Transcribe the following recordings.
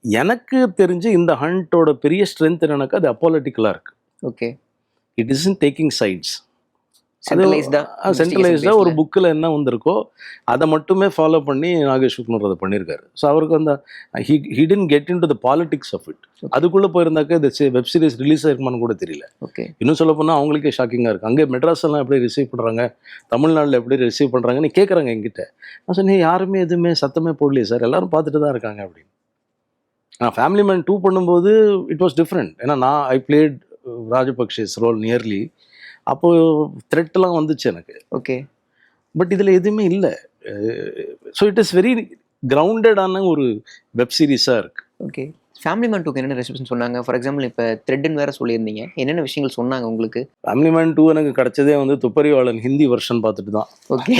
எனக்கு தெரிஞ்சு இந்த ஹண்டோட பெரிய ஸ்ட்ரென்த் என்னன்னாக்கா அது அப்போலிட்டிக்கலாக இருக்குது. Okay. It is in taking sides. சென்ட்ரலைஸ்டா ஒரு புக்கில் என்ன வந்திருக்கோ அதை மட்டுமே ஃபாலோ பண்ணி நாகேஷ் விக்னர் அதை பண்ணியிருக்காரு. ஸோ அவருக்கு அந்த he didn't get into the politics of it. அதுக்குள்ளே போயிருந்தாக்க இந்த வெப் சீரிஸ் ரிலீஸ் ஆயிருக்குமான்னு கூட தெரியல. ஓகே. இன்னும் சொல்ல போனால் அவங்களுக்கே ஷாக்கிங்காக இருக்குது. அங்கே மெட்ராஸெல்லாம் எப்படி ரிசீவ் பண்ணுறாங்க, தமிழ்நாட்டில் எப்படி ரிசீவ் பண்ணுறாங்கன்னு கேட்குறாங்க என்கிட்ட. நான் சொன்னேன் யாருமே எதுவுமே சத்தமே போடலையே சார், எல்லாரும் பார்த்துட்டு தான் இருக்காங்க அப்படின்னு. நான் ஃபேமிலி மேன் 2 பண்ணும்போது இட் வாஸ் டிஃப்ரெண்ட். ஏன்னா நான் ஐ பிளேட் ராஜபக்ஷேஸ் ரோல் நியர்லி. அப்போது த்ரெட்லாம் வந்துச்சு எனக்கு. ஓகே. பட் இதில் எதுவுமே இல்லை. ஸோ இட் இஸ் வெரி கிரவுண்டடான ஒரு வெப் சீரிஸாக இருக்குது. ஓகே. ஃபேமிலி மேன் 2க்கு என்னென்ன ரெசிப்ஷன் சொன்னாங்க? ஃபார் எக்ஸாம்பிள் இப்போ த்ரெட்னு வேறு சொல்லியிருந்தீங்க, என்னென்ன விஷயங்கள் சொன்னாங்க உங்களுக்கு? ஃபேமிலி மேன் 2 எனக்கு கிடச்சதே வந்து துப்பறிவாளன் ஹிந்தி வெர்ஷன் பார்த்துட்டு தான். ஓகே.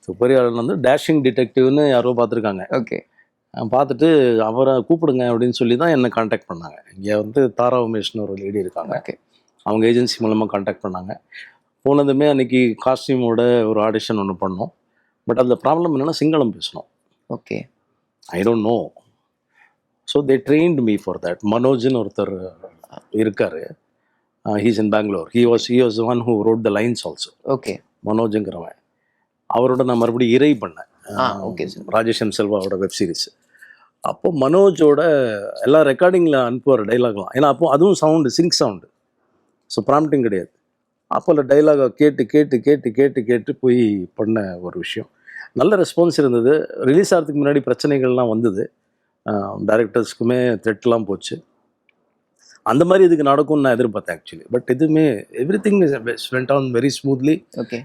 துப்பறிவாளன் வந்து டேஷிங் டிடெக்டிவ்னு யாரோ பார்த்துருக்காங்க. ஓகே. பார்த்துட்டு அவரை கூப்பிடுங்க அப்படின்னு சொல்லி தான் என்னை காண்டாக்ட் பண்ணாங்க. இங்கே வந்து தாரா உமேஷ்னு ஒரு லேடி இருக்காங்க. ஓகே. அவங்க ஏஜென்சி மூலமாக காண்டாக்ட் பண்ணாங்க. போனதுமே அன்றைக்கி காஸ்டியூமோட ஒரு ஆடிஷன் ஒன்று பண்ணோம். பட் அதில் ப்ராப்ளம் என்னென்னா சிங்களம் பேசணும். Okay. I don't know. So they trained me for that. மனோஜ்னு ஒருத்தர் இருக்கார். He's in Bangalore. He was one who wrote the lines also. Okay. மனோஜுங்கிறவன். அவரோட நான் மறுபடியும் இறை பண்ணேன். Okay sir. ராஜேஷ் எம் செல்வாவோட வெப் சீரிஸ். அப்போது மனோஜோட எல்லா ரெக்கார்டிங்கில் அனுப்புவார் டைலாக்லாம். ஏன்னா அப்போது அதுவும் sound sync sound. So prompting கிடையாது. அப்போ டைலாகை கேட்டு கேட்டு கேட்டு கேட்டு கேட்டு போய் பண்ண ஒரு விஷயம். நல்ல ரெஸ்பான்ஸ் இருந்தது. ரிலீஸ் ஆகிறதுக்கு முன்னாடி பிரச்சனைகள்லாம் வந்தது. டைரக்டர்ஸ்க்குமே த்ரெட்லாம் போச்சு. அந்த மாதிரி இதுக்கு நடக்கும்னு நான் எதிர்பார்த்தேன் ஆக்சுவலி. பட் எதுவுமே every thing went on very smoothly. Okay.